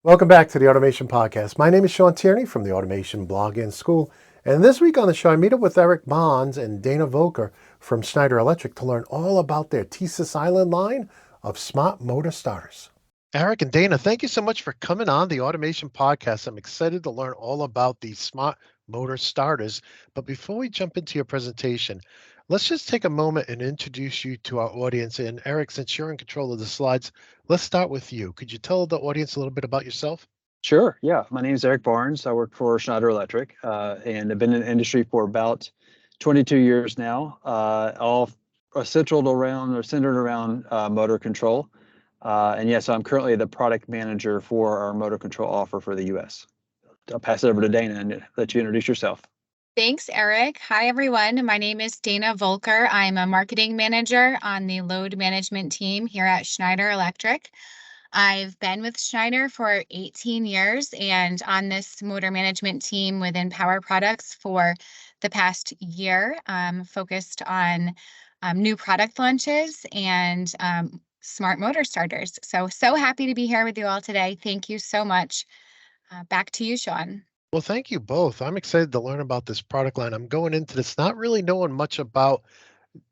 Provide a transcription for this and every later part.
Welcome back to the Automation Podcast. My name is Sean Tierney from the Automation Blog and School. And this week on the show, I meet up with Erik Bonds and Dana Voelker from Schneider Electric to learn all about their TeSys Island line of smart motor starters. Erik and Dana, thank you so much for coming on the Automation Podcast. I'm excited to learn all about these smart motor starters. But before we jump into your presentation, let's just take a moment and introduce you to our audience. And Erik, since you're in control of the slides, let's start with you. Could you tell the audience a little bit about yourself? Sure. Yeah. My name is Erik Barnes. I work for Schneider Electric, and I've been in the industry for about 22 years now, all centered around motor control. And yes, I'm currently the product manager for our motor control offer for the US. I'll pass it over to Dana and let you introduce yourself. Thanks, Erik. Hi, everyone. My name is Dana Voelker. I'm a marketing manager on the load management team here at Schneider Electric. I've been with Schneider for 18 years and on this motor management team within Power Products for the past year, focused on new product launches and smart motor starters. So happy to be here with you all today. Thank you so much. Back to you, Sean. Well, thank you both. I'm excited to learn about this product line. I'm going into this not really knowing much about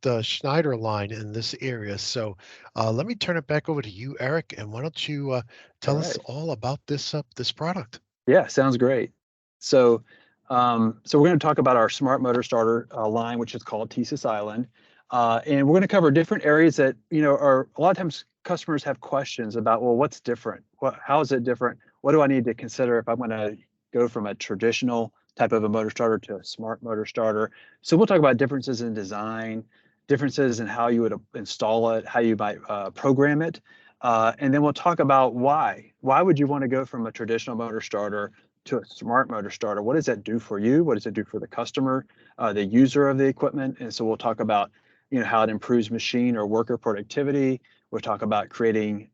the Schneider line in this area. So let me turn it back over to you, Erik, and why don't you tell us all about this product? Yeah, sounds great. So, so we're going to talk about our smart motor starter line, which is called TeSys Island, and we're going to cover different areas that are a lot of times customers have questions about. Well, what's different? How is it different? What do I need to consider if I'm going to go from a traditional type of a motor starter to a smart motor starter? So we'll talk about differences in design, differences in how you would install it, how you might program it. And then we'll talk about why. Why would you want to go from a traditional motor starter to a smart motor starter? What does that do for you? What does it do for the customer, the user of the equipment? And so we'll talk about how it improves machine or worker productivity. We'll talk about creating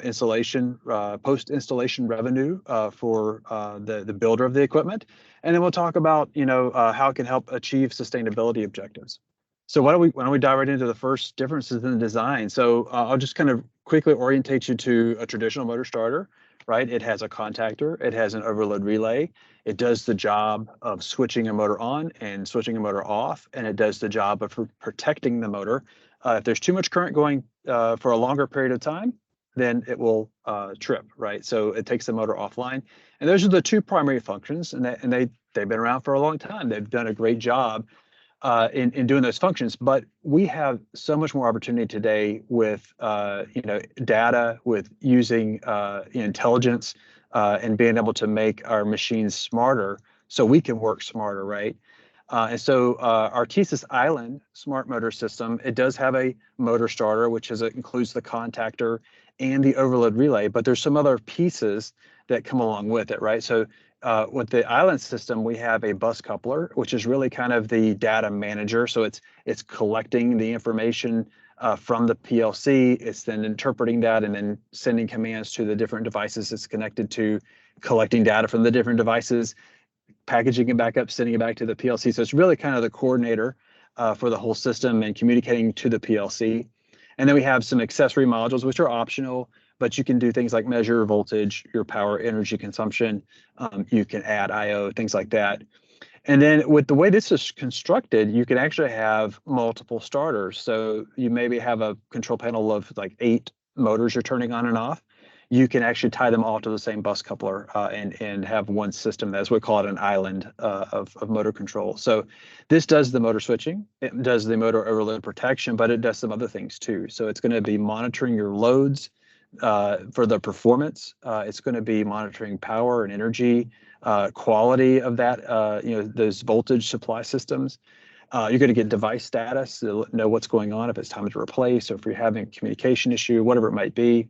installation, post-installation revenue for the builder of the equipment. And then we'll talk about how it can help achieve sustainability objectives. So why don't we dive right into the first differences in the design? So I'll just kind of quickly orientate you to a traditional motor starter, right? It has a contactor, it has an overload relay, it does the job of switching a motor on and switching a motor off, and it does the job of protecting the motor. If there's too much current going for a longer period of time, then it will trip, right? So it takes the motor offline. And those are the two primary functions, and they've been around for a long time. They've done a great job in doing those functions, but we have so much more opportunity today with data, with using intelligence, and being able to make our machines smarter so we can work smarter, right? And so our TeSys Island smart motor system, it does have a motor starter, which includes the contactor and the overload relay, but there's some other pieces that come along with it, right? So with the Island system, we have a bus coupler, which is really kind of the data manager. So it's collecting the information from the PLC. It's then interpreting that and then sending commands to the different devices it's connected to, collecting data from the different devices, packaging it back up, sending it back to the PLC. So it's really kind of the coordinator for the whole system and communicating to the PLC. And then we have some accessory modules, which are optional, but you can do things like measure voltage, your power energy consumption. You can add I/O, things like that. And then with the way this is constructed, you can actually have multiple starters. So you maybe have a control panel of like 8 motors you're turning on and off. You can actually tie them all to the same bus coupler and have one system. That's what we call it, an island of motor control. So this does the motor switching, it does the motor overload protection, but it does some other things too. So it's going to be monitoring your loads for the performance. It's going to be monitoring power and energy, quality of that, those voltage supply systems. You're going to get device status to know what's going on, if it's time to replace, or if you're having a communication issue, whatever it might be.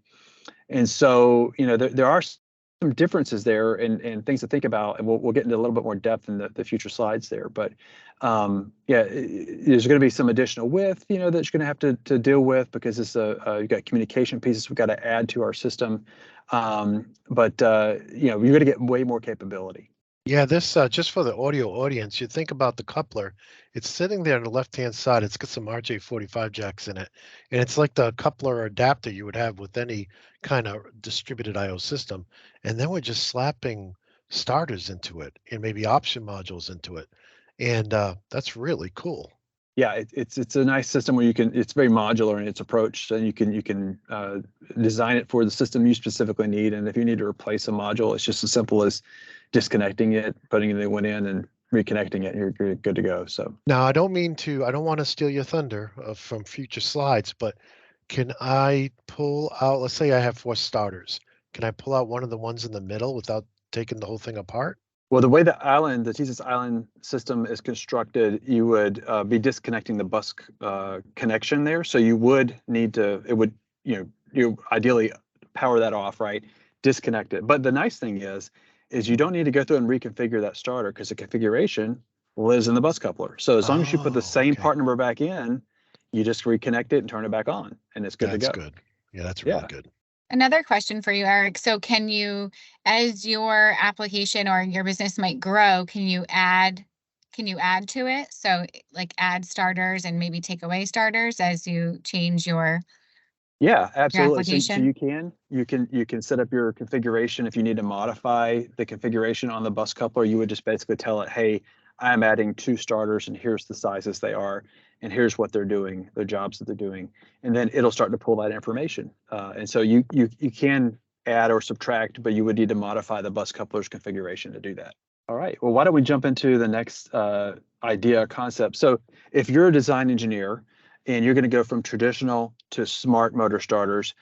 And so, there are some differences there and things to think about, and we'll get into a little bit more depth in the future slides there. But there's going to be some additional width, that you're going to have to deal with, because it's you've got communication pieces we've got to add to our system. But you're going to get way more capability. Yeah, this just for the audio audience, you think about the coupler. It's sitting there on the left-hand side. It's got some RJ45 jacks in it, and it's like the coupler or adapter you would have with any kind of distributed I/O system. And then we're just slapping starters into it and maybe option modules into it, and that's really cool. Yeah, it's a nice system where you can. It's very modular in its approach, so you can design it for the system you specifically need. And if you need to replace a module, it's just as simple as disconnecting it, putting a new one in, and reconnecting it. You're good to go. So Now, I don't want to steal your thunder from future slides, but can I pull out, let's say I have 4 starters. Can I pull out one of the ones in the middle without taking the whole thing apart? well, the way the TeSys Island system is constructed, you would be disconnecting the bus connection there. So you would need to, it would, you ideally power that off, right? Disconnect it. But the nice thing is you don't need to go through and reconfigure that starter because the configuration lives in the bus coupler. So as long as you put the Oh, same okay. part number back in, you just reconnect it and turn it back on, and it's good to That's go. good. Yeah, that's really Yeah. good. Another question for you, Eric. So can you, as your application or your business might grow, can you add to it? So like add starters and maybe take away starters as you change your Yeah, absolutely. So application? you can set up your configuration. If you need to modify the configuration on the bus coupler, you would just basically tell it, hey, I'm adding 2 starters and here's the sizes they are, and here's what they're doing, the jobs that they're doing. And then it'll start to pull that information. And so you can add or subtract, but you would need to modify the bus coupler's configuration to do that. All right, well, why don't we jump into the next idea concept. So if you're a design engineer, and you're going to go from traditional to smart motor starters,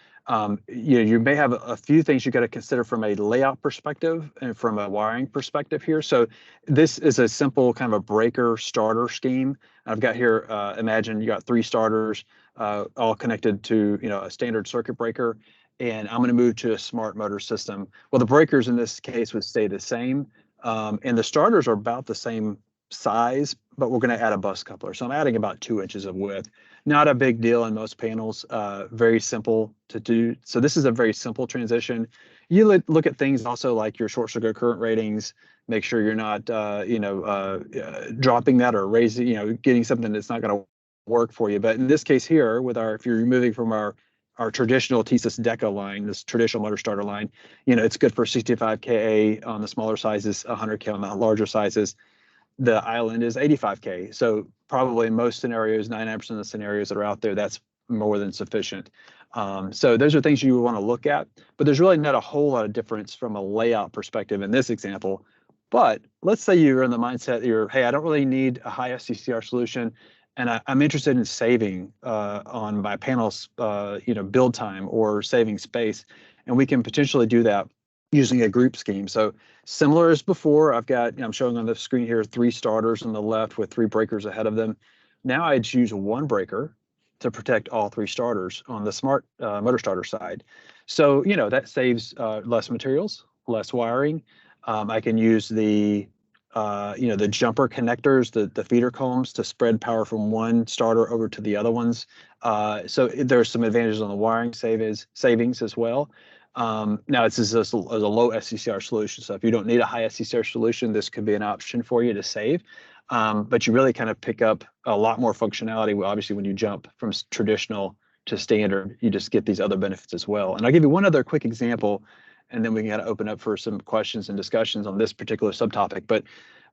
you may have a few things you got to consider from a layout perspective and from a wiring perspective here. So this is a simple kind of a breaker starter scheme. I've got here, imagine you got 3 starters all connected to a standard circuit breaker, and I'm going to move to a smart motor system. Well, the breakers in this case would stay the same, and the starters are about the same size, but we're going to add a bus coupler. So I'm adding about 2 inches of width. Not a big deal in most panels, very simple to do. So this is a very simple transition. You look at things also like your short circuit current ratings, make sure you're not, dropping that or raising, getting something that's not going to work for you. But in this case here, if you're moving from our traditional TeSys Deca line, this traditional motor starter line, it's good for 65 kA on the smaller sizes, 100 kA on the larger sizes. The island is 85K. So probably in most scenarios, 99% of the scenarios that are out there, that's more than sufficient. So those are things you want to look at, but there's really not a whole lot of difference from a layout perspective in this example. But let's say you're in the mindset hey, I don't really need a high SCCR solution, and I'm interested in saving on my panels, build time or saving space, and we can potentially do that using a group scheme. So similar as before, I'm showing on the screen here 3 starters on the left with 3 breakers ahead of them. Now I choose 1 breaker to protect all 3 starters on the smart motor starter side. So, that saves less materials, less wiring. I can use the jumper connectors, the feeder combs to spread power from one starter over to the other ones. So there's some advantages on the wiring savings as well. Now this is a low SCCR solution. So if you don't need a high SCCR solution, this could be an option for you to save. But you really kind of pick up a lot more functionality. Obviously, when you jump from traditional to standard, you just get these other benefits as well. And I'll give you one other quick example, and then we can kind of open up for some questions and discussions on this particular subtopic. But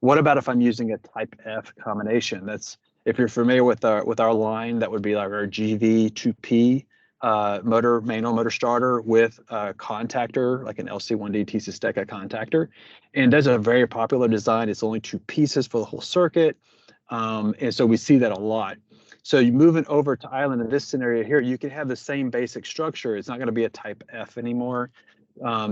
what about if I'm using a type F combination? That's, if you're familiar with our line, that would be like our GV2P manual motor starter with a contactor, like an LC1D TeSys Deca contactor. And that's a very popular design. It's only 2 pieces for the whole circuit. And so we see that a lot. So you moving over to Island in this scenario here, you can have the same basic structure. It's not going to be a type F anymore.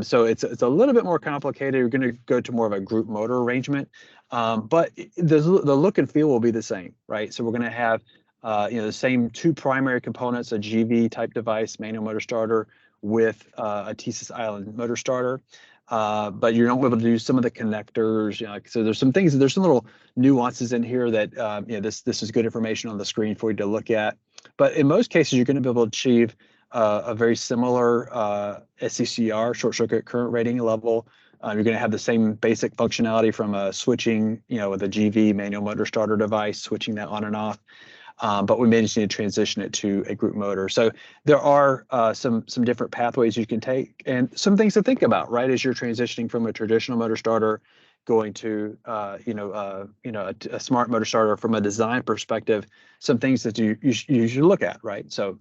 So it's a little bit more complicated. You're going to go to more of a group motor arrangement, but the look and feel will be the same, right? So we're going to have the same 2 primary components: a GV type device, manual motor starter, with a TeSys Island motor starter. But you're not able to do some of the connectors. So there's some little nuances in here that this is good information on the screen for you to look at. But in most cases, you're going to be able to achieve a very similar SCCR, short circuit current rating level, You're going to have the same basic functionality from a switching, with a GV manual motor starter device, switching that on and off. But we may just need to transition it to a group motor. So there are some different pathways you can take, and some things to think about, right, as you're transitioning from a traditional motor starter going to a smart motor starter. From a design perspective, some things that you should look at, right? So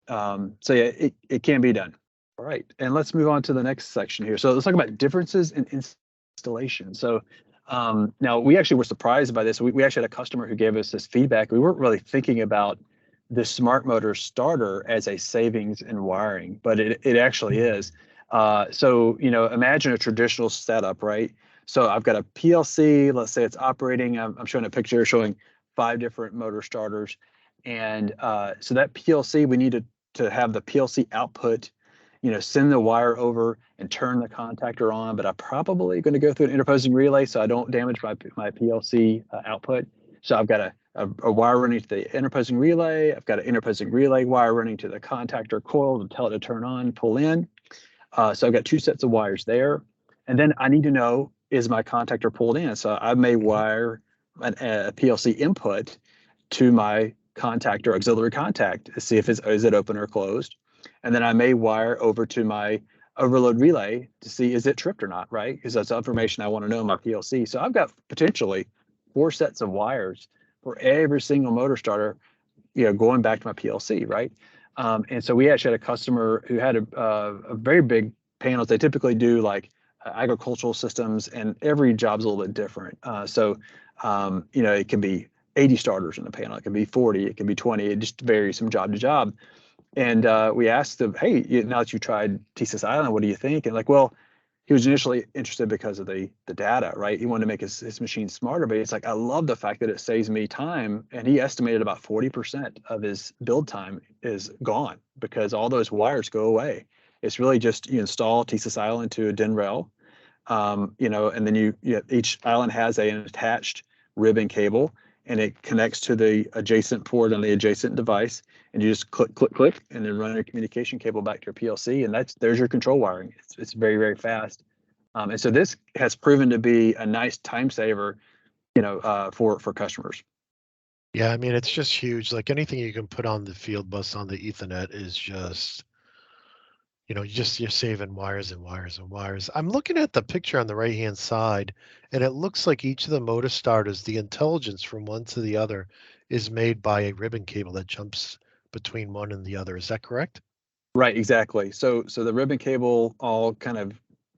yeah, it can be done. All right, and let's move on to the next section here. So let's talk about differences in installation. So now we actually were surprised by this. We actually had a customer who gave us this feedback. We weren't really thinking about the smart motor starter as a savings in wiring, but it actually is. So imagine a traditional setup, right? So I've got a PLC. Let's say it's operating. I'm showing a picture showing 5 different motor starters, and so that PLC, we need to have the PLC output, send the wire over and turn the contactor on, but I'm probably going to go through an interposing relay so I don't damage my PLC output. So I've got a wire running to the interposing relay. I've got an interposing relay wire running to the contactor coil to tell it to turn on, pull in. So I've got 2 sets of wires there. And then I need to know, is my contactor pulled in? So I may wire a PLC input to my contactor auxiliary contact to see if is it open or closed. And then I may wire over to my overload relay to see is it tripped or not, right? Because that's information I want to know in my PLC. So I've got potentially 4 sets of wires for every single motor starter, going back to my PLC, right? And so we actually had a customer who had a very big panels. They typically do like agricultural systems, and every job's a little bit different. So it can be 80 starters in the panel. It can be 40. It can be 20. It just varies from job to job. And we asked them, hey, now that you tried TeSys Island, what do you think? And well, he was initially interested because of the data, right? He wanted to make his machine smarter, but it's like, I love the fact that it saves me time. And he estimated about 40% of his build time is gone because all those wires go away. It's really just you install TeSys Island to a DIN rail, and then each island has an attached ribbon cable, and it connects to the adjacent port on the adjacent device, and you just click, click, click, and then run your communication cable back to your PLC, and there's your control wiring. It's very, very fast. And so this has proven to be a nice time saver, for customers. Yeah, I mean, it's just huge. Like anything you can put on the field bus on the Ethernet is just, you're saving wires and wires and wires. I'm looking at the picture on the right-hand side, and it looks like each of the motor starters, the intelligence from one to the other is made by a ribbon cable that jumps between one and the other. Is that correct? Right, exactly. So the ribbon cable all kind of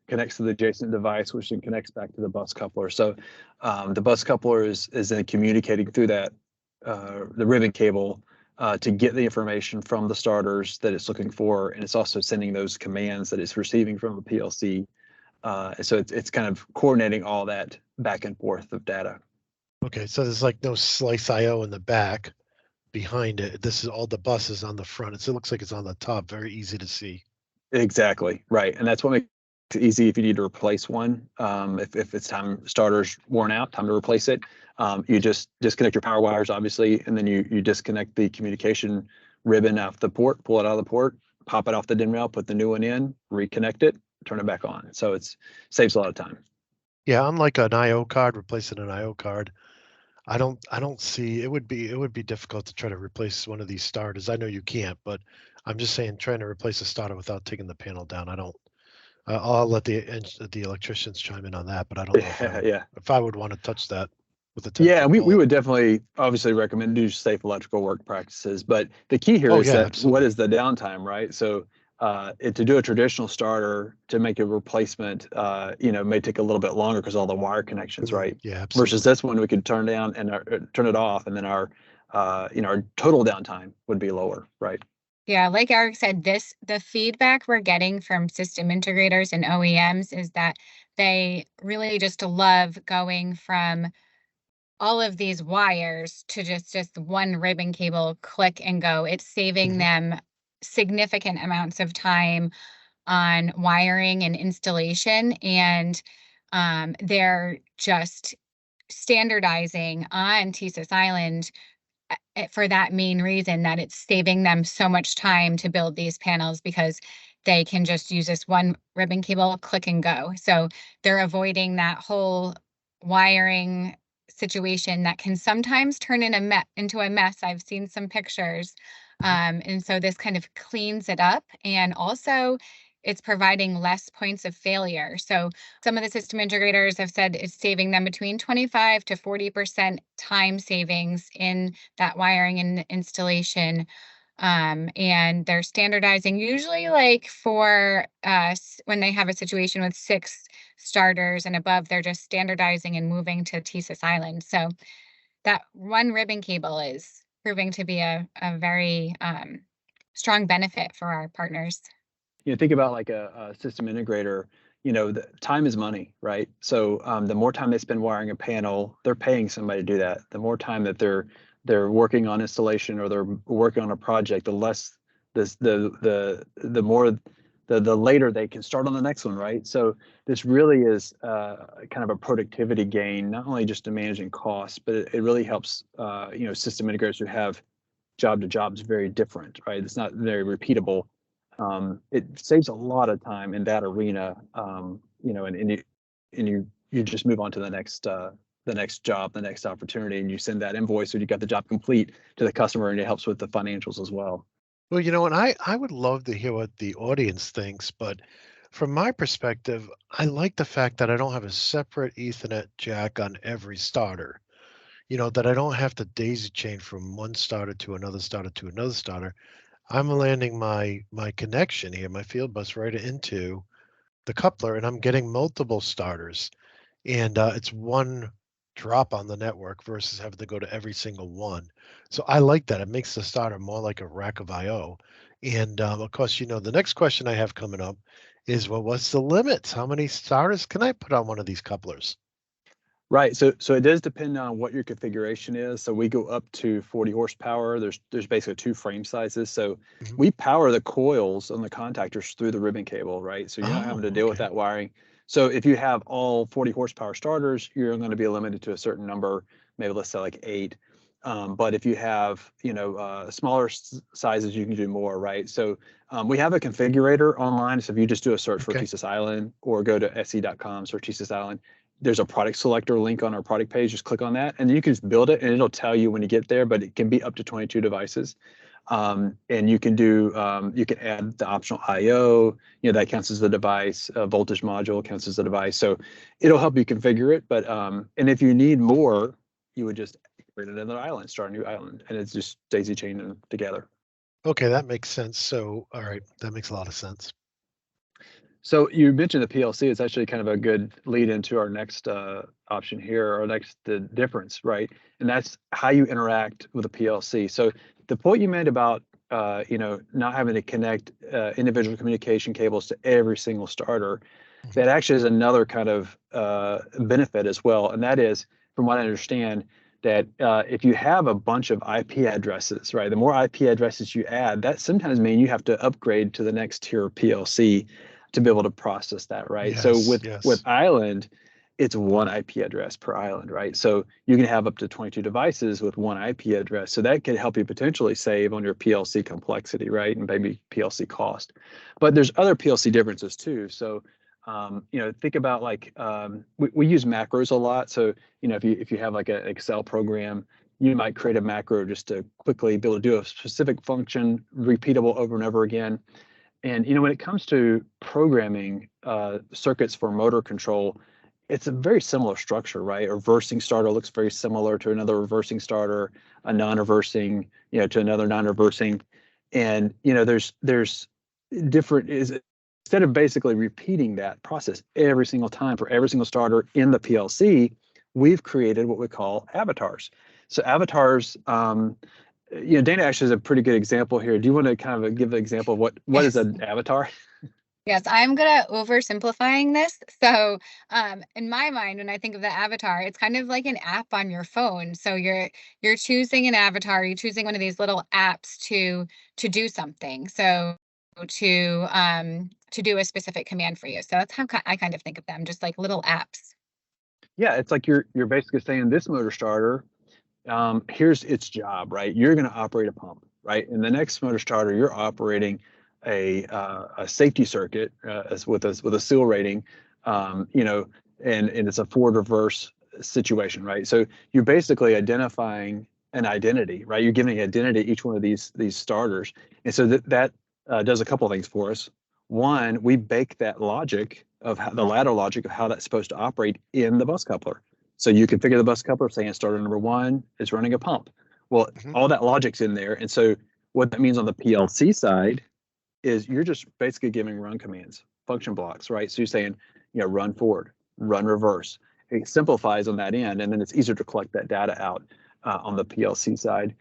connects to the adjacent device, which then connects back to the bus coupler. So the bus coupler is then communicating through that the ribbon cable to get the information from the starters that it's looking for, and it's also sending those commands that it's receiving from the PLC. So it's kind of coordinating all that back and forth of data. Okay, so there's like no slice IO in the back behind it. This is all the buses on the front. It looks like it's on the top. Very easy to see. Exactly, right. And that's what makes it easy if you need to replace one. If it's starter's worn out, time to replace it. You just disconnect your power wires, obviously, and then you disconnect the communication ribbon off the port, pull it out of the port, pop it off the DIN rail, put the new one in, reconnect it, turn it back on. So it saves a lot of time. Yeah, unlike an IO card, replacing an IO card, I don't see it would be difficult to try to replace one of these starters. I know you can't, but I'm just saying trying to replace a starter without taking the panel down. I don't. I'll let the electricians chime in on that, but I don't know if I would want to touch that with a 10-foot Yeah, we pole. would definitely obviously recommend do safe electrical work practices, but the key here is absolutely. What is the downtime, right? So to do a traditional starter to make a replacement, may take a little bit longer because all the wire connections, right? Yeah, absolutely. Versus this one, we could turn down and turn it off, and then our total downtime would be lower, right? Yeah, like Erik said, the feedback we're getting from system integrators and OEMs is that they really just love going from all of these wires to just one ribbon cable, click and go. It's saving them significant amounts of time on wiring and installation, and they're just standardizing on TeSys Island for that main reason, that it's saving them so much time to build these panels, because they can just use this one ribbon cable, click and go. So they're avoiding that whole wiring situation that can sometimes turn into a mess. I've seen some pictures. And so this kind of cleans it up, and also it's providing less points of failure. So some of the system integrators have said it's saving them between 25 to 40% time savings in that wiring and installation. And they're standardizing usually like for when they have a situation with 6 starters and above, they're just standardizing and moving to TeSys Island. So that one ribbon cable is proving to be a very strong benefit for our partners. Think about like a system integrator. The time is money, right? So the more time they spend wiring a panel, they're paying somebody to do that. The more time that they're working on installation or they're working on a project, the less the more the later they can start on the next one, right? So this really is kind of a productivity gain, not only just to managing costs, but it really helps system integrators who have job to jobs very different, right? It's not very repeatable. It saves a lot of time in that arena, and you just move on to the next job, the next opportunity, and you send that invoice or you got the job complete to the customer, and it helps with the financials as well. Well, and I would love to hear what the audience thinks, but from my perspective, I like the fact that I don't have a separate Ethernet jack on every starter. That I don't have to daisy chain from one starter to another starter to another starter. I'm landing my connection here, my field bus right into the coupler, and I'm getting multiple starters. And it's one drop on the network versus having to go to every single one. So I like that. It makes the starter more like a rack of I/O. And of course, the next question I have coming up is, well, what's the limits? How many starters can I put on one of these couplers? Right. So it does depend on what your configuration is. So we go up to 40 horsepower. There's basically 2 frame sizes. So Mhm. we power the coils on the contactors through the ribbon cable, right? So you're not having to Oh, deal with okay. that wiring. So if you have all 40 horsepower starters, you're going to be limited to a certain number, maybe let's say like 8. But if you have, smaller sizes, you can do more, right? So we have a configurator online. So if you just do a search for Okay. TeSys Island or go to se.com, search TeSys Island, there's a product selector link on our product page. Just click on that and you can just build it and it'll tell you when you get there, but it can be up to 22 devices. And you can add the optional IO, that counts as the device. A voltage module counts as the device. So it'll help you configure it. But and if you need more, you would just create another island, start a new island, and it's just daisy chain them together. Okay, that makes sense. So, all right, that makes a lot of sense. So you mentioned the PLC. It's actually kind of a good lead into our next option here, or the difference, right? And that's how you interact with a PLC. So the point you made about not having to connect individual communication cables to every single starter, Mhm. that actually is another kind of benefit as well. And that is, from what I understand, that if you have a bunch of IP addresses, right, the more IP addresses you add, that sometimes means you have to upgrade to the next tier of PLC to be able to process that, right? So Yes, with yes. Island, it's one IP address per island, right? So you can have up to 22 devices with one IP address. So that could help you potentially save on your PLC complexity, right? And maybe PLC cost. But there's other PLC differences too. So think about like we use macros a lot. So if you have like an Excel program, you might create a macro just to quickly be able to do a specific function, repeatable over and over again. And when it comes to programming circuits for motor control, it's a very similar structure, right? A reversing starter looks very similar to another reversing starter, a non-reversing, to another non-reversing, and there's different is instead of basically repeating that process every single time for every single starter in the PLC, we've created what we call avatars. So avatars, Dana actually is a pretty good example here. Do you want to kind of give an example of what is Yes. an avatar? Yes, I'm gonna oversimplifying this. So, in my mind, when I think of the avatar, it's kind of like an app on your phone. So you're choosing an avatar, you're choosing one of these little apps to do something. So to do a specific command for you. So that's how I kind of think of them, just like little apps. Yeah, it's like you're basically saying this motor starter, here's its job, right? You're going to operate a pump, right? In the next motor starter, you're operating a safety circuit with a seal rating, you know, and it's a forward reverse situation, right? So you're basically identifying an identity, right? You're giving identity to each one of these starters, and so that does a couple of things for us. One, we bake that logic of how, the ladder logic of how that's supposed to operate in the bus coupler. So you configure the bus coupler saying starter number 1 is running a pump. Well, all that logic's in there, and so what that means on the PLC side is you're just basically giving run commands, function blocks, right? So you're saying, you know, run forward, run reverse. It simplifies on that end, and then it's easier to collect that data out on the PLC side.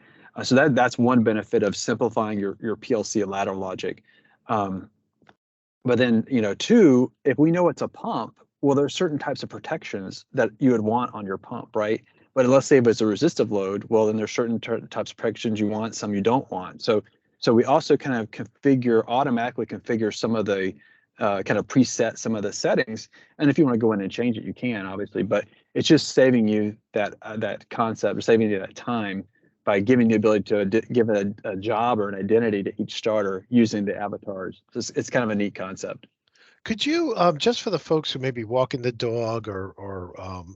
So that's one benefit of simplifying your PLC ladder logic. But then, you know, two, if we know it's a pump, well, there's certain types of protections that you would want on your pump, right? But let's say if it's a resistive load, well, then there's certain types of protections you want, some you don't want. So we also kind of automatically configure some of the kind of preset some of the settings. And if you want to go in and change it, you can, obviously. But it's just saving you that concept, or saving you that time by giving the ability to give a job or an identity to each starter using the avatars. It's kind of a neat concept. Could you, just for the folks who may be walking the dog or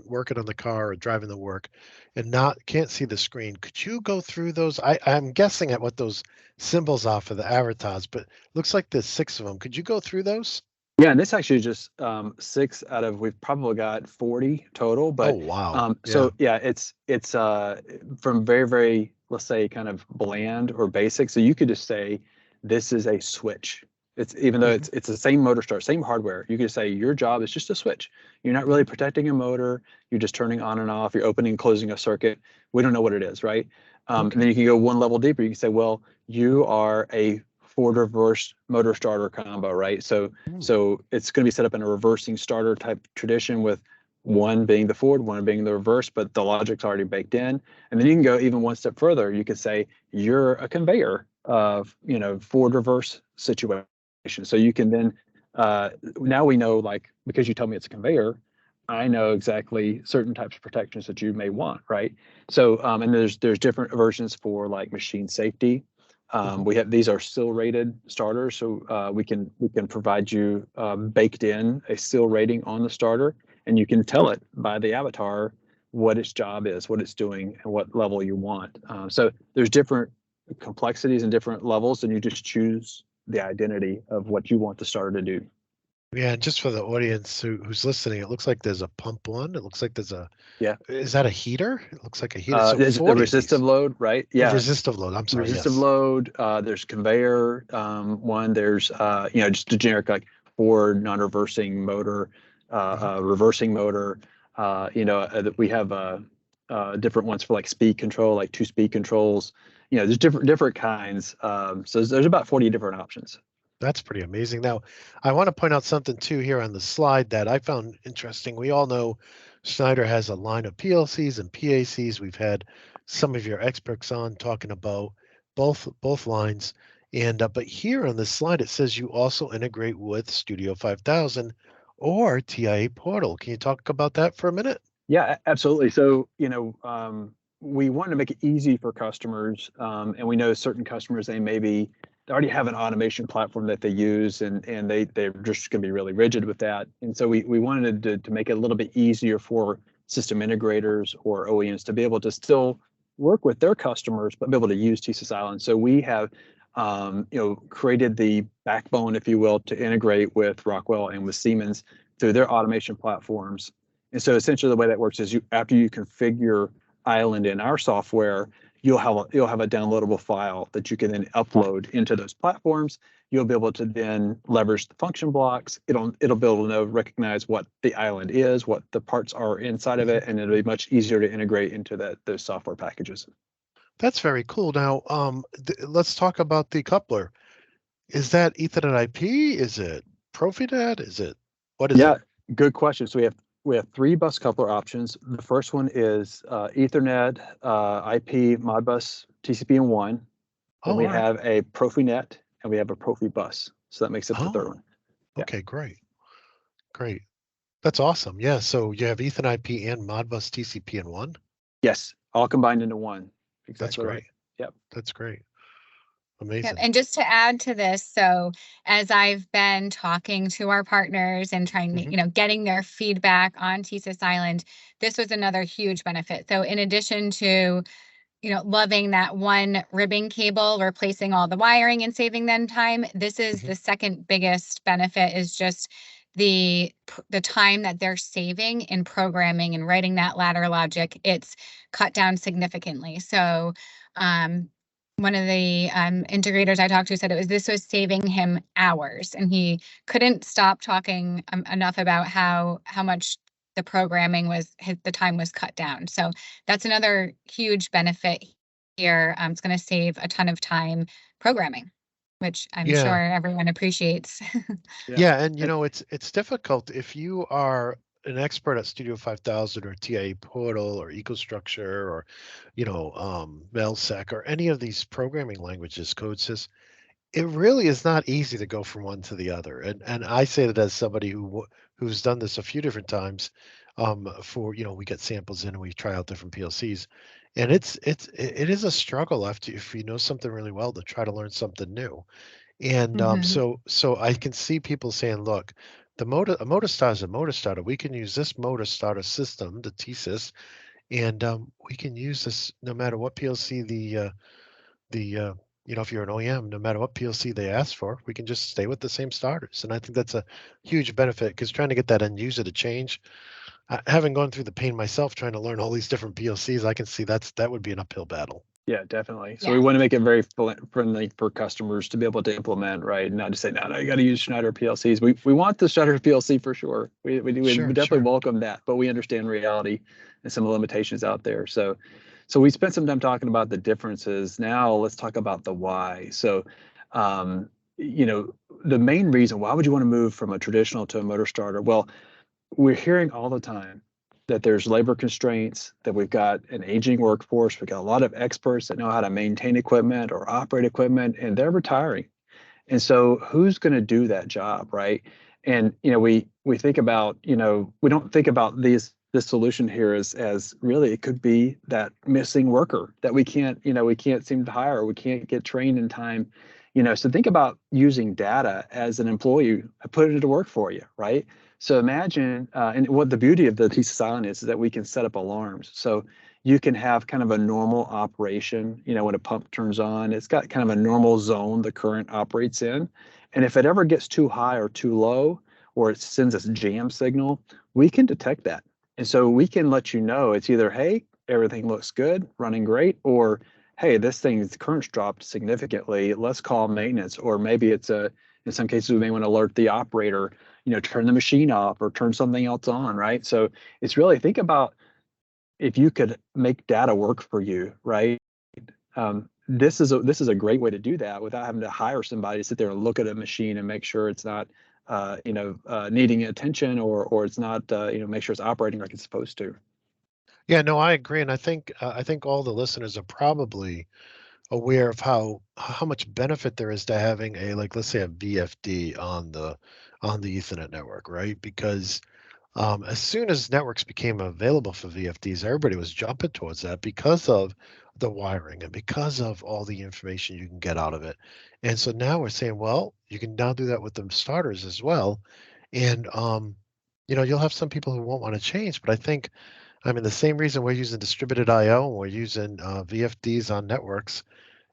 working on the car or driving to work and can't see the screen, could you go through those? I'm guessing at what those symbols are for the avatars, but looks like there's 6 of them. Could you go through those? Yeah, and this actually just 6 out of, we've probably got 40 total. But Oh, wow. so yeah, it's from very, very, let's say, kind of bland or basic. So you could just say this is a switch. It's even though it's the same motor start, same hardware. You could say your job is just a switch. You're not really protecting a motor. You're just turning on and off. You're opening and closing a circuit. We don't know what it is, right? And then you can go one level deeper. You can say, well, you are a forward reverse motor starter combo, right? So it's going to be set up in a reversing starter type tradition, with one being the forward, one being the reverse, but the logic's already baked in. And then you can go even one step further. You could say you're a conveyor of, you know, forward reverse situation. So you can then now we know, like, because you tell me it's a conveyor, I know exactly certain types of protections that you may want, right? So and there's different versions for like machine safety. We have, these are seal rated starters, so we can provide you baked in a seal rating on the starter, and you can tell it by the avatar what its job is, what it's doing, and what level you want. So there's different complexities and different levels, and you just choose the identity of what you want the starter to do. Yeah, and just for the audience who's listening, it looks like there's a pump one. It looks like there's a, yeah. Is that a heater? It looks like a heater. So There's the resistive load, right? Yeah. Resistive load. I'm sorry. Resistive load. There's conveyor one. There's you know, just a generic like forward non-reversing motor, reversing motor. You know, we have different ones for like speed control, like 2-speed controls. You know, there's different kinds. So there's about 40 different options. That's pretty amazing. Now, I want to point out something too here on the slide that I found interesting. We all know Schneider has a line of PLCs and PACs. We've had some of your experts on talking about both lines. And but here on this slide, it says you also integrate with Studio 5000 or TIA Portal. Can you talk about that for a minute? Yeah, absolutely. So, you know, we want to make it easy for customers, and we know certain customers, they already have an automation platform that they use, and they're just going to be really rigid with that. And so we wanted to make it a little bit easier for system integrators or OEMs to be able to still work with their customers, but be able to use TeSys Island. So we have you know, created the backbone, if you will, to integrate with Rockwell and with Siemens through their automation platforms. And so essentially the way that works is after you configure Island in our software, you'll have a downloadable file that you can then upload into those platforms. You'll be able to then leverage the function blocks. It'll be able to recognize what the Island is, what the parts are inside of it, and it'll be much easier to integrate into those software packages. That's very cool. Now, let's talk about the coupler. Is that Ethernet IP? Is it Profinet? What is it? Yeah, good question. So we have 3 bus coupler options. The first one is Ethernet IP Modbus TCP/1. Then we have a Profinet, and we have a Profibus. So that makes up the third one. Yeah. Okay, great. That's awesome. Yeah. So you have Ethernet IP and Modbus TCP in one? Yes, all combined into one. Exactly. That's great. Right. Yep. That's great. Amazing. And just to add to this, so as I've been talking to our partners and trying to, getting their feedback on TeSys Island, this was another huge benefit. So in addition to, loving that one ribbon cable, replacing all the wiring and saving them time, this is the second biggest benefit, is just the time that they're saving in programming and writing that ladder logic. It's cut down significantly. So one of the integrators I talked to said this was saving him hours, and he couldn't stop talking enough about how much the programming the time was cut down. So that's another huge benefit here. It's going to save a ton of time programming, which I'm sure Yeah. everyone appreciates. Yeah, and it's difficult if you are an expert at Studio 5000 or TIA Portal or EcoStructure or MailSec or any of these programming languages, CodeSys. It really is not easy to go from one to the other, and I say that as somebody who's done this a few different times. For we get samples in and we try out different PLCs, and it is a struggle after if you know something really well to try to learn something new. And so I can see people saying, look, a motor starter is a motor starter. We can use this motor starter system, the TeSys, and we can use this no matter what PLC if you're an OEM, no matter what PLC they ask for, we can just stay with the same starters. And I think that's a huge benefit, because trying to get that end user to change, having gone through the pain myself trying to learn all these different PLCs, I can see that would be an uphill battle. Yeah, definitely. So we want to make it very friendly for customers to be able to implement, right? Not to say, no, you got to use Schneider PLCs. We want the Schneider PLC for sure. We definitely welcome that, but we understand reality and some of the limitations out there. So we spent some time talking about the differences. Now let's talk about the why. So, the main reason, why would you want to move from a traditional to a motor starter? Well, we're hearing all the time that there's labor constraints, that we've got an aging workforce. We've got a lot of experts that know how to maintain equipment or operate equipment, and they're retiring. And so who's going to do that job, right? And we think about, we don't think about this solution here as really it could be that missing worker that we can't seem to hire, we can't get trained in time. So think about using data as an employee, put it to work for you, right? So imagine, and what the beauty of the TeSys Island is that we can set up alarms. So you can have kind of a normal operation, when a pump turns on, it's got kind of a normal zone the current operates in. And if it ever gets too high or too low, or it sends a jam signal, we can detect that. And so we can let you know it's either, hey, everything looks good, running great, or hey, this thing's current's dropped significantly, let's call maintenance. Or maybe it's in some cases, we may want to alert the operator, turn the machine off or turn something else on, right? So it's really, think about if you could make data work for you, right? This is a great way to do that without having to hire somebody to sit there and look at a machine and make sure it's not, needing attention, or it's not, make sure it's operating like it's supposed to. Yeah, no, I agree, and I think all the listeners are probably aware of how much benefit there is to having let's say a VFD on the Ethernet network, right? Because as soon as networks became available for VFDs, everybody was jumping towards that because of the wiring and because of all the information you can get out of it. And so now we're saying, well, you can now do that with the starters as well. And you'll have some people who won't want to change, but the same reason we're using distributed I/O and we're using VFDs on networks,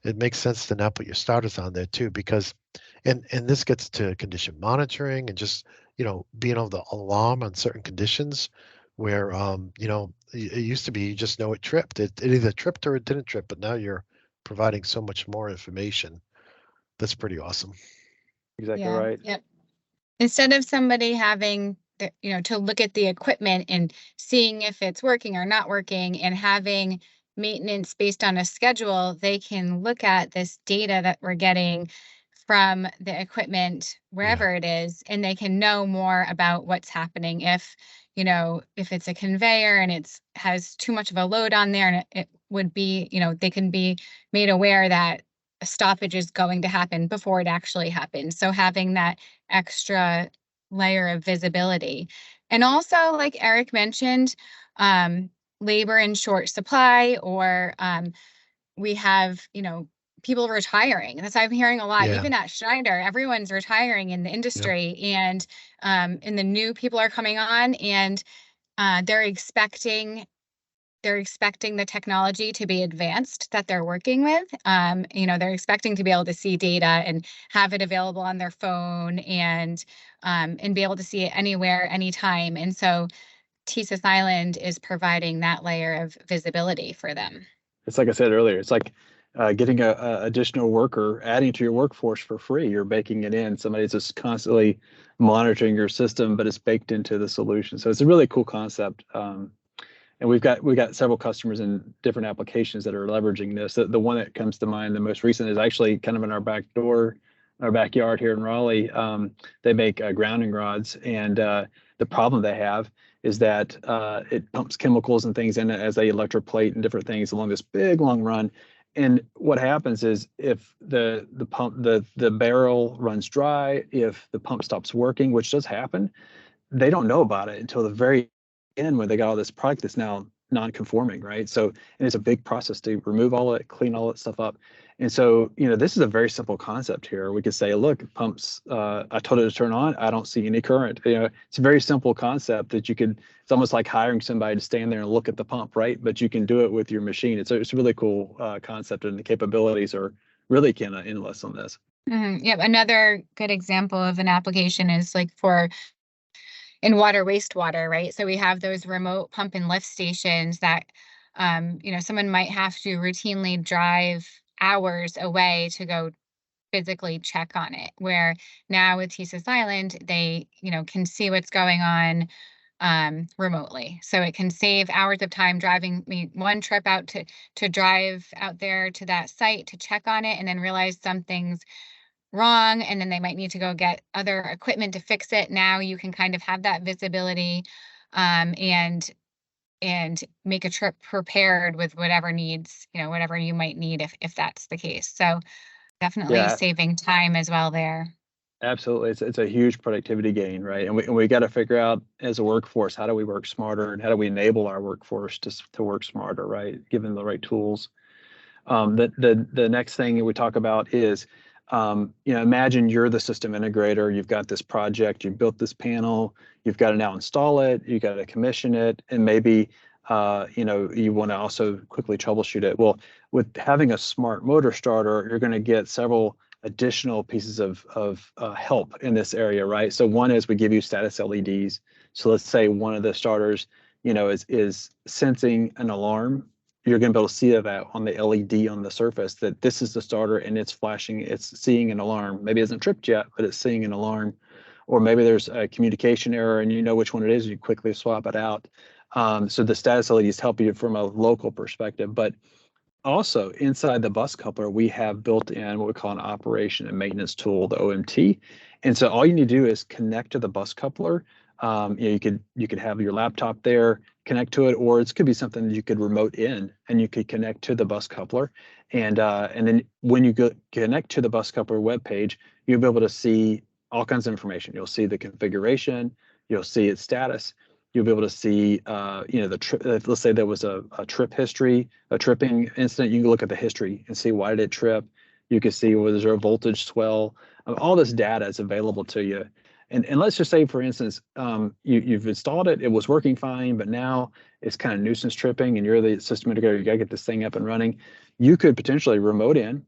it makes sense to now put your starters on there too, because and this gets to condition monitoring and just being able to alarm on certain conditions where it used to be you just know it tripped, it either tripped or it didn't trip, but now you're providing so much more information. That's pretty awesome. Exactly right. Yep. Instead of somebody having to look at the equipment and seeing if it's working or not working and having maintenance based on a schedule, they can look at this data that we're getting from the equipment wherever it is, and they can know more about what's happening. If it's a conveyor and it has too much of a load on there, and it would be, they can be made aware that a stoppage is going to happen before it actually happens. So having that extra layer of visibility. And also, like Erik mentioned, labor in short supply, or we have, people retiring. That's I'm hearing a lot, Yeah. even at Schneider, everyone's retiring in the industry, and the new people are coming on, and they're expecting the technology to be advanced that they're working with. They're expecting to be able to see data and have it available on their phone, and be able to see it anywhere, anytime. And so TeSys Island is providing that layer of visibility for them. It's like I said earlier, it's like getting a additional worker, adding to your workforce for free. You're baking it in. Somebody's just constantly monitoring your system, but it's baked into the solution. So it's a really cool concept. And we've got several customers in different applications that are leveraging this. The one that comes to mind, the most recent, is actually kind of in our backyard here in Raleigh. They make grounding rods, and the problem they have is that it pumps chemicals and things in it as they electroplate and different things along this big long run. And what happens is if the barrel runs dry, if the pump stops working, which does happen, they don't know about it until the very end when they got all this product that's now non-conforming, right? So, and it's a big process to remove all of it, clean all that stuff up. And so, this is a very simple concept here. We could say, look, pumps, I told it to turn on, I don't see any current. It's a very simple concept that it's almost like hiring somebody to stand there and look at the pump, right? But you can do it with your machine. It's a really cool concept, and the capabilities are really kind of endless on this. Yep. Another good example of an application is like in water, wastewater, right? So we have those remote pump and lift stations that, someone might have to routinely drive hours away to go physically check on it. Where now with TeSys Island, they, can see what's going on remotely. So it can save hours of time driving me one trip out to drive out there to that site to check on it, and then realize something's wrong, and then they might need to go get other equipment to fix it. Now you can kind of have that visibility, and make a trip prepared with whatever needs, whatever you might need if that's the case. So definitely Yeah, saving time as well there. absolutely. It's a huge productivity gain, right? And we got to figure out as a workforce, how do we work smarter, and how do we enable our workforce to work smarter, right? Given the right tools. The next thing we talk about is, imagine you're the system integrator. You've got this project, you built this panel, you've got to now install it, you got to commission it, and maybe you want to also quickly troubleshoot it. Well, with having a smart motor starter, you're going to get several additional pieces of help in this area, right? So one is we give you status LEDs. So let's say one of the starters, is sensing an alarm. You're going to be able to see that on the LED on the surface, that this is the starter and it's flashing, it's seeing an alarm. Maybe it hasn't tripped yet, but it's seeing an alarm. Or maybe there's a communication error and you know which one it is, you quickly swap it out. So the status LEDs help you from a local perspective. But also inside the bus coupler, we have built in what we call an operation and maintenance tool, the OMT. And so all you need to do is connect to the bus coupler. You could have your laptop there, connect to it, or it could be something that you could remote in and you could connect to the bus coupler. And then when you connect to the bus coupler webpage, you'll be able to see all kinds of information. You'll see the configuration, you'll see its status, you'll be able to see, the trip. Let's say there was a trip history, a tripping incident. You can look at the history and see why did it trip. You can see was there a voltage swell. All this data is available to you. And let's just say, for instance, you've installed it, it was working fine, but now it's kind of nuisance tripping, and you're the system integrator. You got to get this thing up and running. You could potentially remote in.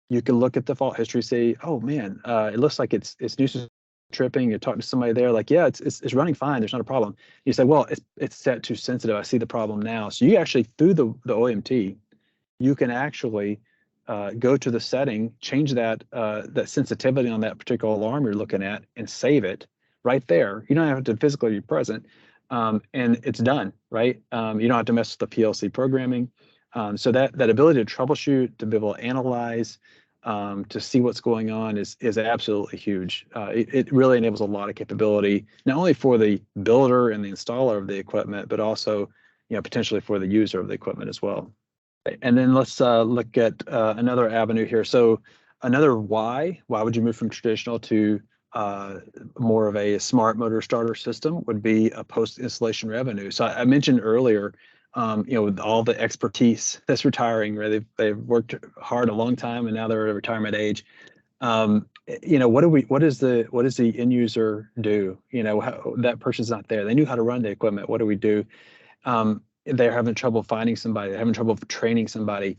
You could look at the fault history, say, oh man, it looks like it's nuisance tripping. You talk to somebody there, like, yeah, it's running fine. There's not a problem. You say, well, it's set too sensitive. I see the problem now. So you actually, through the OMT, you can actually go to the setting, change that sensitivity on that particular alarm you're looking at, and save it right there. You don't have to physically be present, and it's done, right? You don't have to mess with the PLC programming. So that ability to troubleshoot, to be able to analyze, to see what's going on is absolutely huge. It really enables a lot of capability, not only for the builder and the installer of the equipment, but also potentially for the user of the equipment as well. And then let's look at another avenue here. So another why would you move from traditional to more of a smart motor starter system would be a post-installation revenue. So I mentioned earlier, with all the expertise that's retiring, right? They've worked hard a long time and now they're at retirement age. What does the end user do? That person's not there. They knew how to run the equipment. What do we do? They're having trouble finding somebody. They're having trouble training somebody.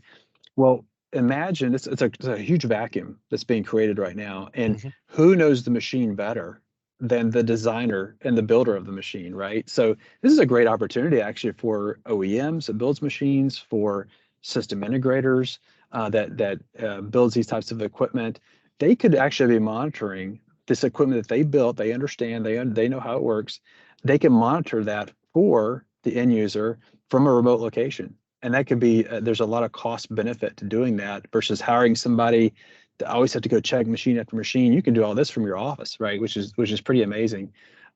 Well, imagine it's a huge vacuum that's being created right now. And who knows the machine better than the designer and the builder of the machine, right? So this is a great opportunity actually for OEMs that builds machines, for system integrators that builds these types of equipment. They could actually be monitoring this equipment that they built. They understand, they know how it works. They can monitor that for the end user from a remote location. And that could be, there's a lot of cost benefit to doing that versus hiring somebody to always have to go check machine after machine. You can do all this from your office, right? Which is pretty amazing.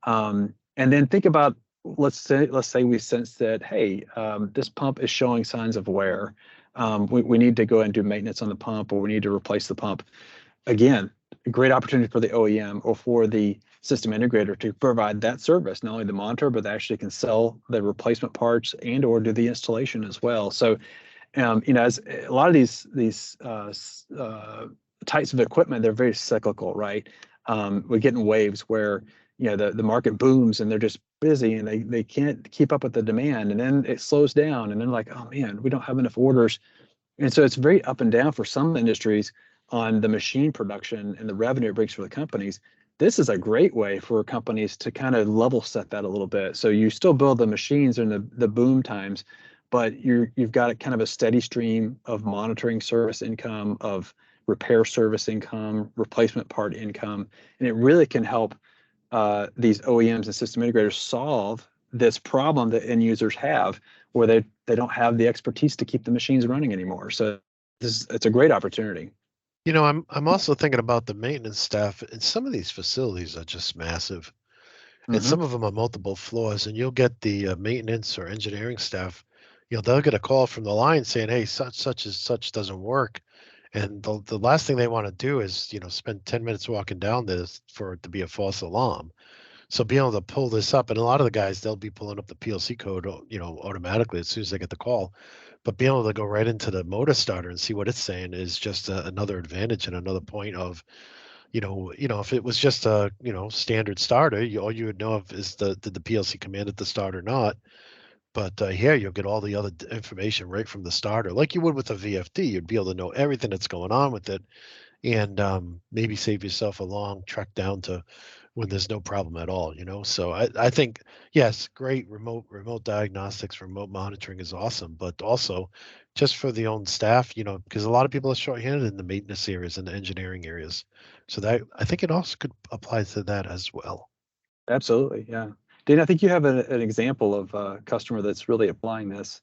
And then think about, let's say we sense that, hey, this pump is showing signs of wear. We need to go and do maintenance on the pump, or we need to replace the pump. Again, a great opportunity for the OEM or for the system integrator to provide that service, not only the monitor, but they actually can sell the replacement parts and or do the installation as well. So, as a lot of these types of equipment, they're very cyclical, right? We get in waves where the market booms and they're just busy and they can't keep up with the demand, and then it slows down and then like, oh man, we don't have enough orders. And so it's very up and down for some industries on the machine production and the revenue it brings for the companies. This is a great way for companies to kind of level set that a little bit. So you still build the machines in the boom times, but you've got kind of a steady stream of monitoring service income, of repair service income, replacement part income, and it really can help these OEMs and system integrators solve this problem that end users have, where they don't have the expertise to keep the machines running anymore. So it's a great opportunity. I'm also thinking about the maintenance staff, and some of these facilities are just massive, and some of them are multiple floors. And you'll get the maintenance or engineering staff, they'll get a call from the line saying, "Hey, such and such doesn't work," and the last thing they want to do is spend 10 minutes walking down this for it to be a false alarm. So being able to pull this up, and a lot of the guys, they'll be pulling up the PLC code, automatically as soon as they get the call. But being able to go right into the motor starter and see what it's saying is just another advantage and another point of, if it was just a, standard starter, all you would know of is did the PLC command it to start or not. But here you'll get all the other information right from the starter, like you would with a VFD. You'd be able to know everything that's going on with it, and maybe save yourself a long trek down to when there's no problem at all. So I think, yes, great remote diagnostics, remote monitoring is awesome, but also just for the own staff, because a lot of people are shorthanded in the maintenance areas and the engineering areas. So that, I think it also could apply to that as well. Absolutely, yeah. Dana, I think you have an example of a customer that's really applying this.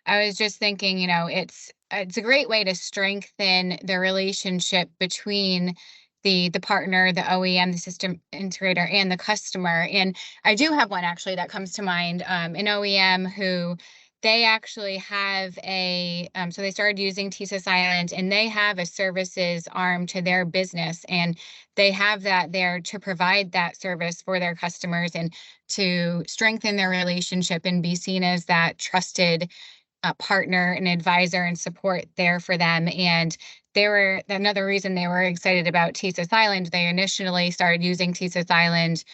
I was just thinking, it's a great way to strengthen the relationship between the partner, the OEM, the system integrator, and the customer. And I do have one actually that comes to mind, an OEM who they actually have so they started using TeSys Island, and they have a services arm to their business, and they have that there to provide that service for their customers and to strengthen their relationship and be seen as that trusted partner and advisor and support there for them. And another reason they were excited about TeSys Island. They initially started using TeSys Island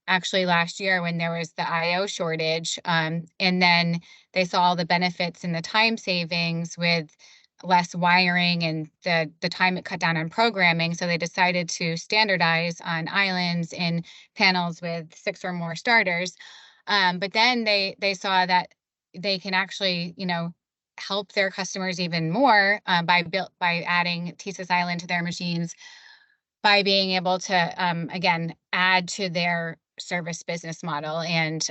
actually last year when there was the IO shortage. And then they saw the benefits and the time savings with less wiring and the time it cut down on programming. So they decided to standardize on islands and panels with 6 or more starters. But then they saw that they can actually, help their customers even more by adding TeSys Island to their machines, by being able to again add to their service business model and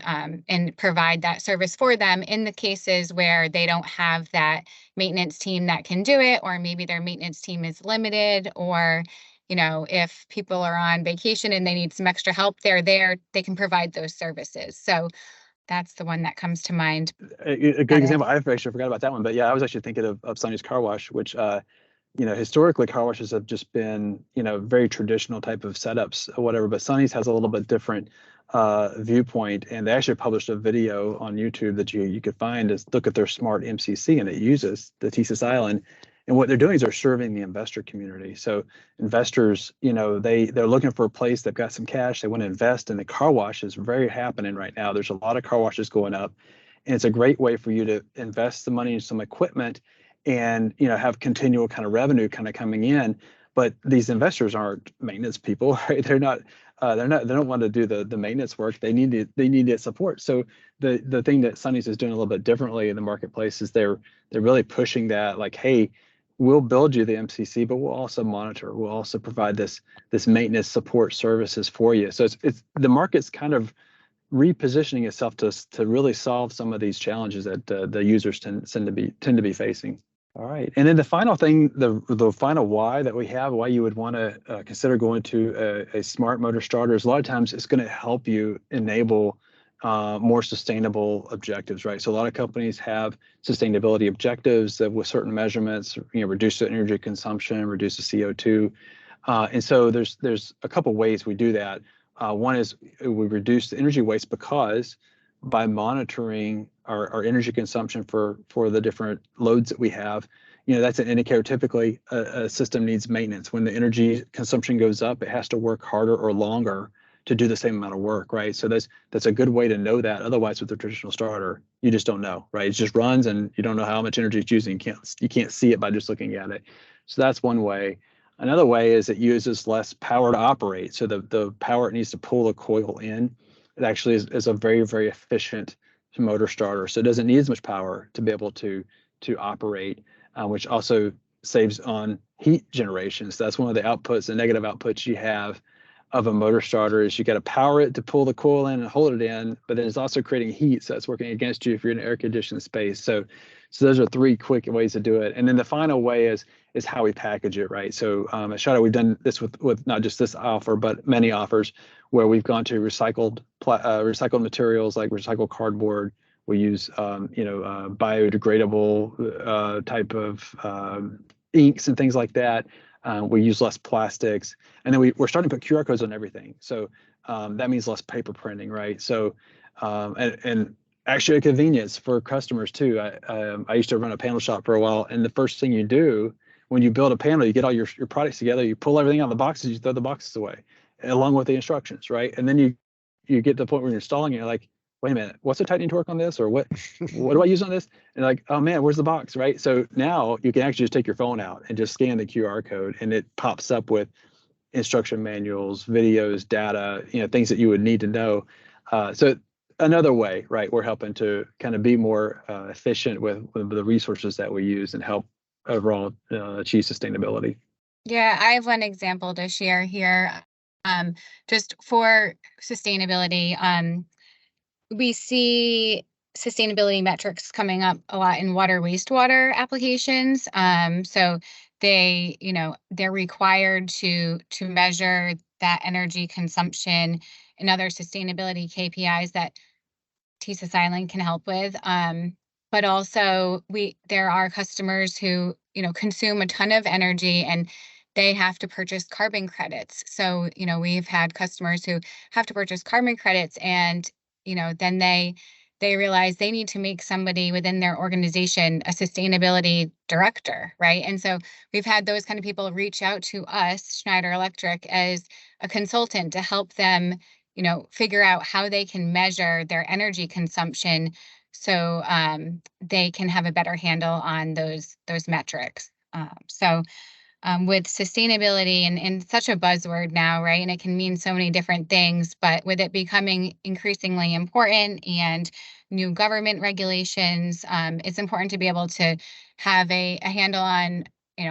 provide that service for them in the cases where they don't have that maintenance team that can do it, or maybe their maintenance team is limited, or if people are on vacation and they need some extra help, they can provide those services. So that's the one that comes to mind. A good example. I actually forgot about that one, but yeah, I was actually thinking of Sonny's Car Wash, which historically car washes have just been very traditional type of setups or whatever, but Sonny's has a little bit different viewpoint, and they actually published a video on YouTube that you could find. Is look at their smart MCC, and it uses the TeSys Island. And what they're doing is they're serving the investor community. So investors, they're looking for a place. They've got some cash. They want to invest, and the car wash is very happening right now. There's a lot of car washes going up, and it's a great way for you to invest the money in some equipment, and have continual kind of revenue kind of coming in. But these investors aren't maintenance people, right? They don't want to do the maintenance work. They need it support. So the thing that Sonny's is doing a little bit differently in the marketplace is they're really pushing that, like, hey, we'll build you the MCC, but we'll also monitor. We'll also provide this maintenance support services for you. So it's the market's kind of repositioning itself to really solve some of these challenges that the users tend to be facing. All right, and then the final thing, the final why that we have, why you would want to consider going to a smart motor starter, is a lot of times it's going to help you enable more sustainable objectives, right? So a lot of companies have sustainability objectives that with certain measurements, reduce the energy consumption, reduce the CO2, and so there's a couple ways we do that. One is we reduce the energy waste because by monitoring our energy consumption for the different loads that we have, that's an indicator. Typically, a system needs maintenance. When the energy consumption goes up, it has to work harder or longer to do the same amount of work, right? So that's a good way to know that. Otherwise, with the traditional starter, you just don't know, right? It just runs, and you don't know how much energy it's using. You can't see it by just looking at it. So that's one way. Another way is it uses less power to operate. So the power it needs to pull the coil in, it actually is a very, very efficient motor starter. So it doesn't need as much power to be able to operate, which also saves on heat generation. So that's one of the outputs, the negative outputs you have of a motor starter, is you got to power it to pull the coil in and hold it in, but then it's also creating heat. So that's working against you if you're in an air conditioned space. So those are three quick ways to do it. And then the final way is how we package it, right? So at Schneider, we've done this with not just this offer, but many offers where we've gone to recycled materials like recycled cardboard. We use biodegradable type of inks and things like that. We use less plastics, and then we're starting to put QR codes on everything. So that means less paper printing, right? So and actually a convenience for customers too. I used to run a panel shop for a while, and the first thing you do when you build a panel, you get all your products together, you pull everything out of the boxes, you throw the boxes away, along with the instructions, right? And then you get to the point where you're installing it, you're like, wait a minute, what's the tightening torque on this, or what do I use on this? And like, oh man, where's the box, right? So now you can actually just take your phone out and just scan the QR code, and it pops up with instruction manuals, videos, data, things that you would need to know. So another way, right, we're helping to kind of be more efficient with the resources that we use and help overall achieve sustainability. Yeah, I have one example to share here. Just for sustainability, we see sustainability metrics coming up a lot in water wastewater applications. So they're required to measure that energy consumption and other sustainability KPIs that TeSys Island can help with. But also there are customers who, consume a ton of energy, and they have to purchase carbon credits. So, we've had customers who have to purchase carbon credits, and, then they realize they need to make somebody within their organization a sustainability director, right? And so we've had those kind of people reach out to us, Schneider Electric, as a consultant to help them, figure out how they can measure their energy consumption, so they can have a better handle on those metrics. With sustainability and such a buzzword now, right? And it can mean so many different things, but with it becoming increasingly important and new government regulations, it's important to be able to have a handle on,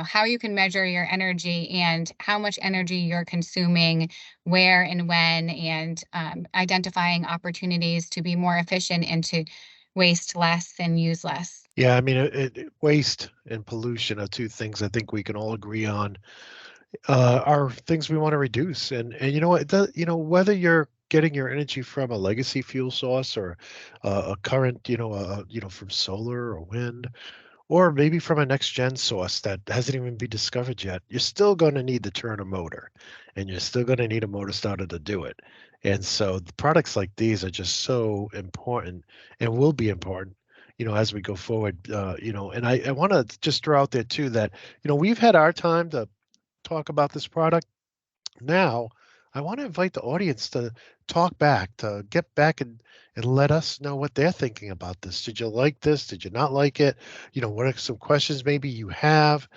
how you can measure your energy and how much energy you're consuming, where and when, and identifying opportunities to be more efficient and to waste less and use less. Yeah, I mean, waste and pollution are two things I think we can all agree on are things we want to reduce. And you know what, whether you're getting your energy from a legacy fuel source or a current, from solar or wind, or maybe from a next gen source that hasn't even been discovered yet, you're still going to need to turn a motor, and you're still going to need a motor starter to do it. And so the products like these are just so important and will be important, as we go forward. And I want to just throw out there too that, we've had our time to talk about this product. Now, I want to invite the audience to talk back, to get back and let us know what they're thinking about this. Did you like this? Did you not like it? What are some questions maybe you have?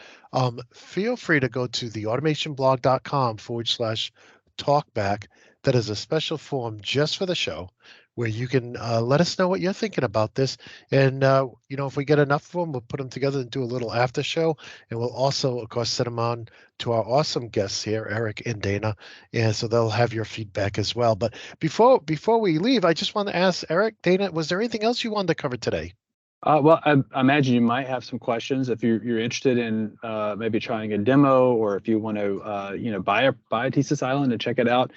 Feel free to go to theautomationblog.com/talkback. That is a special form just for the show where you can let us know what you're thinking about this. And, if we get enough of them, we'll put them together and do a little after show. And we'll also, of course, send them on to our awesome guests here, Erik and Dana. And so they'll have your feedback as well. But before we leave, I just want to ask Erik, Dana, was there anything else you wanted to cover today? Well, I imagine you might have some questions if you're interested in maybe trying a demo, or if you want to buy a TeSys Island and check it out.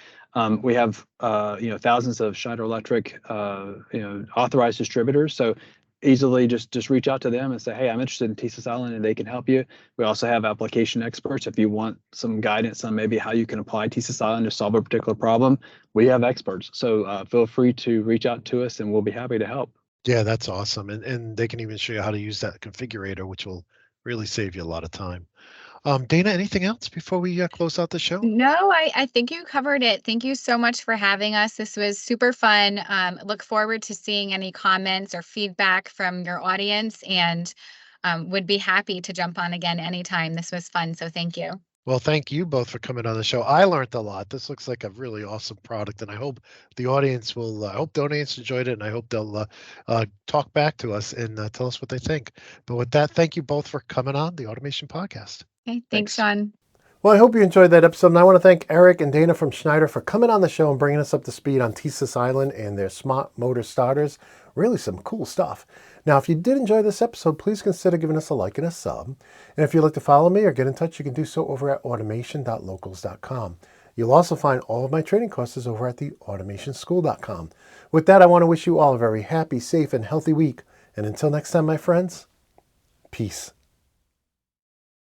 We have thousands of Schneider Electric authorized distributors, so easily just reach out to them and say, hey, I'm interested in TeSys Island, and they can help you. We also have application experts. If you want some guidance on maybe how you can apply TeSys Island to solve a particular problem, we have experts. So feel free to reach out to us, and we'll be happy to help. Yeah, that's awesome. And they can even show you how to use that configurator, which will really save you a lot of time. Dana, anything else before we close out the show? No, I think you covered it. Thank you so much for having us. This was super fun. Look forward to seeing any comments or feedback from your audience, and would be happy to jump on again anytime. This was fun, so thank you. Well, thank you both for coming on the show. I learned a lot. This looks like a really awesome product, and I hope the audience will. I hope the audience enjoyed it, and I hope they'll talk back to us and tell us what they think. But with that, thank you both for coming on the Automation Podcast. Okay, thanks, Sean. Well, I hope you enjoyed that episode, and I want to thank Erik and Dana from Schneider for coming on the show and bringing us up to speed on TeSys Island and their smart motor starters. Really some cool stuff. Now, if you did enjoy this episode, please consider giving us a like and a sub. And if you'd like to follow me or get in touch, you can do so over at automation.locals.com. You'll also find all of my training courses over at theautomationschool.com. With that, I want to wish you all a very happy, safe, and healthy week. And until next time, my friends, peace.